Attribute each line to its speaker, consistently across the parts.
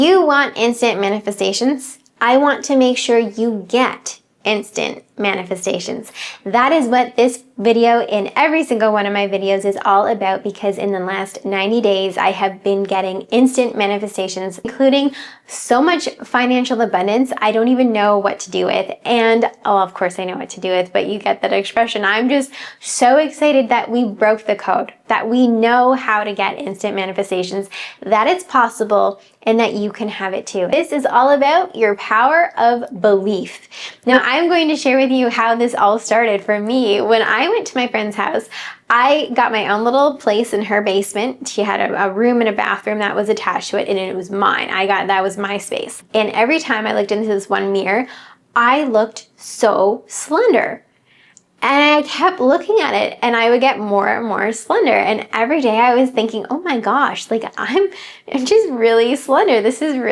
Speaker 1: You want instant manifestations? I want to make sure you get instant manifestations. That is what this video and every single one of my videos is all about, because in the last 90 days, I have been getting instant manifestations, including so much financial abundance, I don't even know what to do with. And, oh, of course I know what to do with, but you get that expression. I'm just so excited that we broke the code, that we know how to get instant manifestations, that it's possible, and that you can have it too. This is all about your power of belief. Now, I'm going to share with you how this all started for me. When I went to my friend's house, I got my own little place in her basement. She had a room and a bathroom that was attached to it, and it was mine. That was my space. And every time I looked into this one mirror, I looked so slender. And I kept looking at it, and I would get more and more slender. And every day I was thinking, oh my gosh, like I'm just really slender.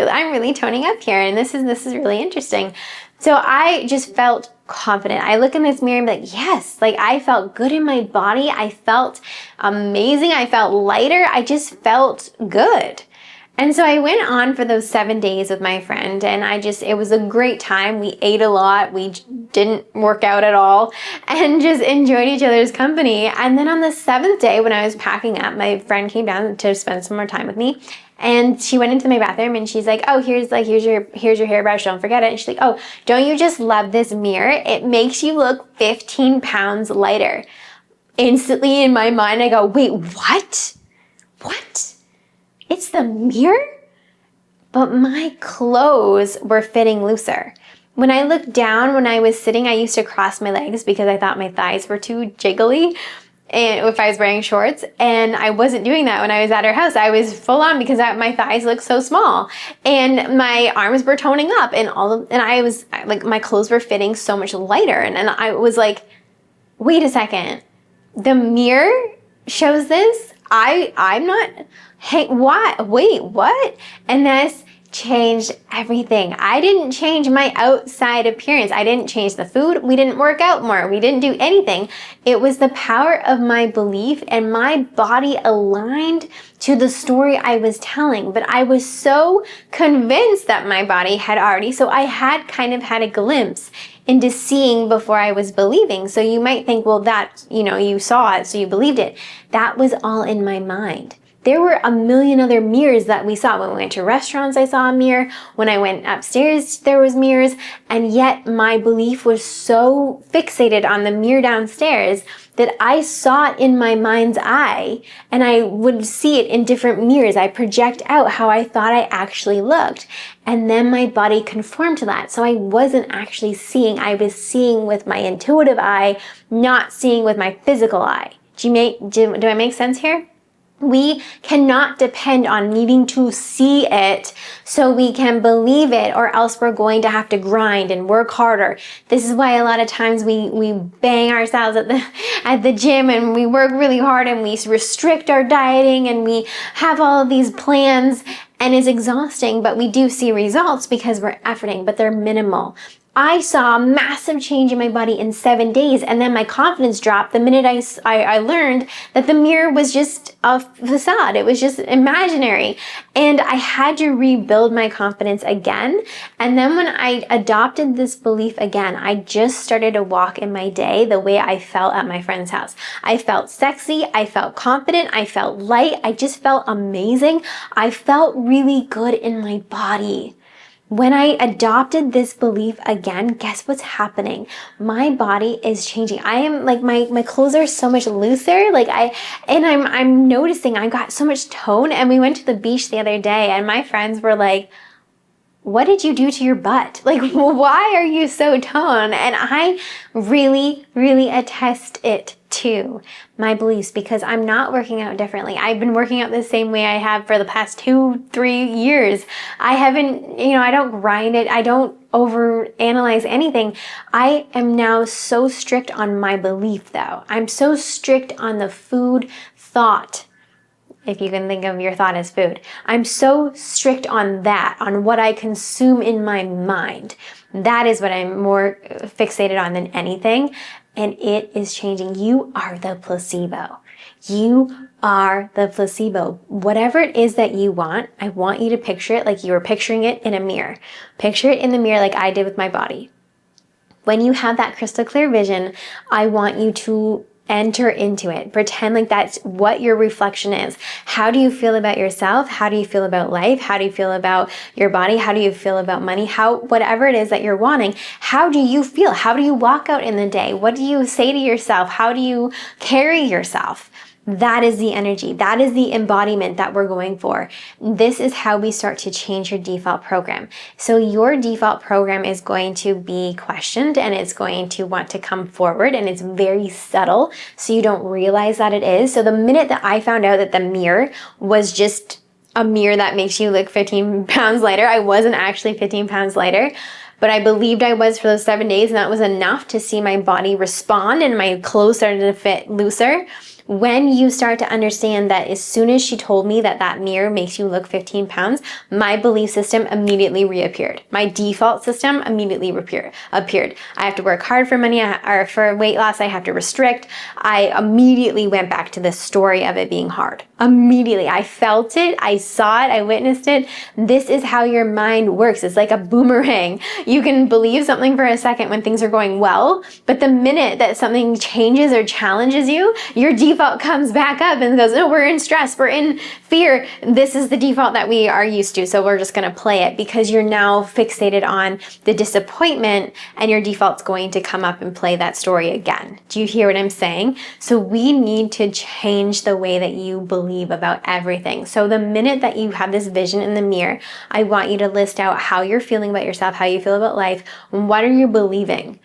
Speaker 1: I'm really toning up here, and this is really interesting. So I just felt confident. I look in this mirror and be like, yes, like I felt good in my body. I felt amazing. I felt lighter. I just felt good. And so I went on for those 7 days with my friend, and it was a great time. We ate a lot. We didn't work out at all and just enjoyed each other's company. And then on the 7th day, when I was packing up, my friend came down to spend some more time with me. And she went into my bathroom and she's like, oh, here's your hairbrush, don't forget it. And she's like, oh, don't you just love this mirror? It makes you look 15 pounds lighter. Instantly in my mind, I go, wait, what? What? It's the mirror? But my clothes were fitting looser. When I looked down, when I was sitting, I used to cross my legs because I thought my thighs were too jiggly, and if I was wearing shorts, and I wasn't doing that when I was at her house. I was full on because my thighs looked so small, and my arms were toning up, and I was like, my clothes were fitting so much lighter, and I was like, wait a second, the mirror shows this? I'm not, hey, what? Wait, what? And this changed everything. I didn't change my outside appearance. I didn't change the food. We didn't work out more. We didn't do anything. It was the power of my belief, and my body aligned to the story I was telling. But I was so convinced that my body had already, so I had kind of had a glimpse into seeing before I was believing. So you might think, well, that, you saw it, so you believed it. That was all in my mind. There were a million other mirrors that we saw. When we went to restaurants, I saw a mirror. When I went upstairs, there was mirrors. And yet my belief was so fixated on the mirror downstairs that I saw it in my mind's eye, and I would see it in different mirrors. I project out how I thought I actually looked. And then my body conformed to that. So I wasn't actually seeing. I was seeing with my intuitive eye, not seeing with my physical eye. Do I make sense here? We cannot depend on needing to see it so we can believe it, or else we're going to have to grind and work harder. This is why a lot of times we bang ourselves at the gym, and we work really hard, and we restrict our dieting, and we have all of these plans, and it's exhausting, but we do see results because we're efforting, but they're minimal. I saw a massive change in my body in 7 days, and then my confidence dropped the minute I learned that the mirror was just a facade. It was just imaginary. And I had to rebuild my confidence again. And then when I adopted this belief again, I just started to walk in my day the way I felt at my friend's house. I felt sexy. I felt confident. I felt light. I just felt amazing. I felt really good in my body. When I adopted this belief again, guess what's happening? My body is changing. I am like, my clothes are so much looser. I'm noticing I got so much tone. And we went to the beach the other day, and my friends were like, what did you do to your butt? Like, why are you so toned? And I really, really attest it to my beliefs, because I'm not working out differently. I've been working out the same way I have for the past 2-3 years. I haven't, I don't grind it. I don't overanalyze anything. I am now so strict on my belief, though. I'm so strict on the food thought. If you can think of your thought as food. I'm so strict on that, on what I consume in my mind. That is what I'm more fixated on than anything. And it is changing. You are the placebo. You are the placebo. Whatever it is that you want, I want you to picture it like you were picturing it in a mirror. Picture it in the mirror like I did with my body. When you have that crystal clear vision, I want you to enter into it. Pretend like that's what your reflection is. How do you feel about yourself? How do you feel about life? How do you feel about your body? How do you feel about money? Whatever it is that you're wanting, how do you feel? How do you walk out in the day? What do you say to yourself? How do you carry yourself? That is the energy. That is the embodiment that we're going for. This is how we start to change your default program. So your default program is going to be questioned and it's going to want to come forward, and it's very subtle, so you don't realize that it is. So the minute that I found out that the mirror was just a mirror that makes you look 15 pounds lighter, I wasn't actually 15 pounds lighter. But I believed I was for those 7 days, and that was enough to see my body respond and my clothes started to fit looser. When you start to understand that as soon as she told me that that mirror makes you look 15 pounds, my belief system immediately reappeared. My default system immediately appeared. I have to work hard for money, or for weight loss, I have to restrict. I immediately went back to the story of it being hard. Immediately. I felt it, I saw it, I witnessed it. This is how your mind works. It's like a boomerang. You can believe something for a second when things are going well, but the minute that something changes or challenges you, your default comes back up and goes, no, we're in stress, we're in fear. This is the default that we are used to, so we're just going to play it because you're now fixated on the disappointment, and your default's going to come up and play that story again. Do you hear what I'm saying? So we need to change the way that you believe about everything. So the minute that you have this vision in the mirror, I want you to list out how you're feeling about yourself, how you feel about life, what are you believing?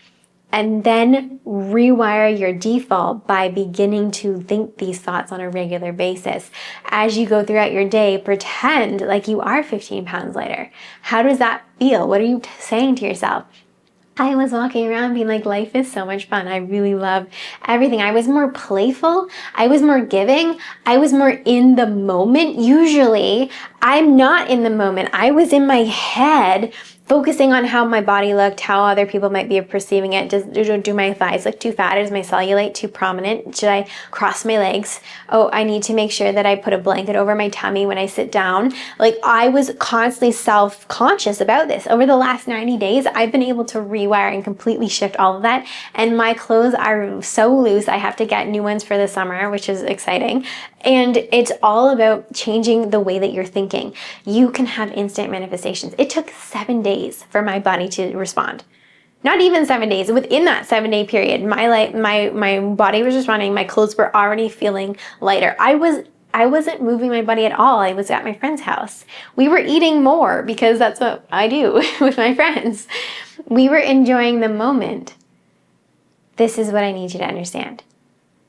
Speaker 1: And then rewire your default by beginning to think these thoughts on a regular basis. As you go throughout your day, pretend like you are 15 pounds lighter. How does that feel? What are you saying to yourself? I was walking around being like, life is so much fun. I really love everything. I was more playful. I was more giving. I was more in the moment. Usually, I'm not in the moment. I was in my head focusing on how my body looked, how other people might be perceiving it. Do my thighs look too fat? Is my cellulite too prominent? Should I cross my legs? Oh, I need to make sure that I put a blanket over my tummy when I sit down. Like, I was constantly self-conscious about this. Over the last 90 days, I've been able to rewire and completely shift all of that. And my clothes are so loose. I have to get new ones for the summer, which is exciting. And it's all about changing the way that you're thinking. You can have instant manifestations. It took 7 days for my body to respond. Not even 7 days. Within that 7-day period, my body was responding. My clothes were already feeling lighter. I wasn't moving my body at all. I was at my friend's house. We were eating more because that's what I do with my friends. We were enjoying the moment. This is what I need you to understand.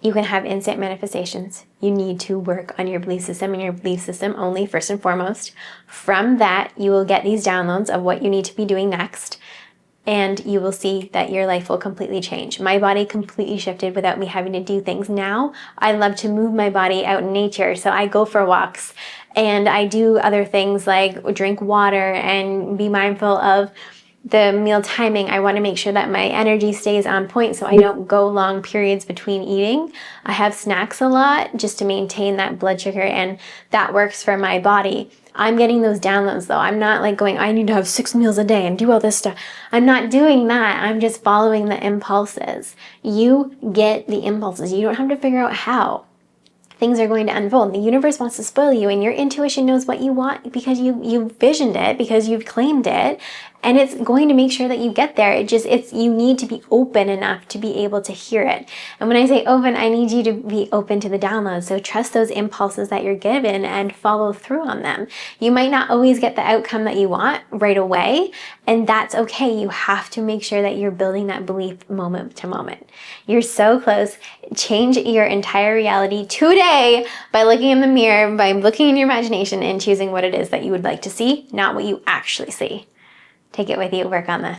Speaker 1: You can have instant manifestations. You need to work on your belief system, and your belief system only, first and foremost. From that, you will get these downloads of what you need to be doing next, and you will see that your life will completely change. My body completely shifted without me having to do things. Now, I love to move my body out in nature, so I go for walks, and I do other things like drink water and be mindful of the meal timing. I want to make sure that my energy stays on point so I don't go long periods between eating. I have snacks a lot just to maintain that blood sugar, and that works for my body. I'm getting those downloads though. I'm not like going, I need to have 6 meals a day and do all this stuff. I'm not doing that. I'm just following the impulses. You get the impulses. You don't have to figure out how things are going to unfold. The universe wants to spoil you, and your intuition knows what you want because you visioned it, because you've claimed it, and it's going to make sure that you get there. You need to be open enough to be able to hear it. And when I say open, I need you to be open to the downloads. So trust those impulses that you're given and follow through on them. You might not always get the outcome that you want right away, and that's okay. You have to make sure that you're building that belief moment to moment. You're so close. Change your entire reality today by looking in the mirror, by looking in your imagination and choosing what it is that you would like to see, not what you actually see. Take it with you, work on this.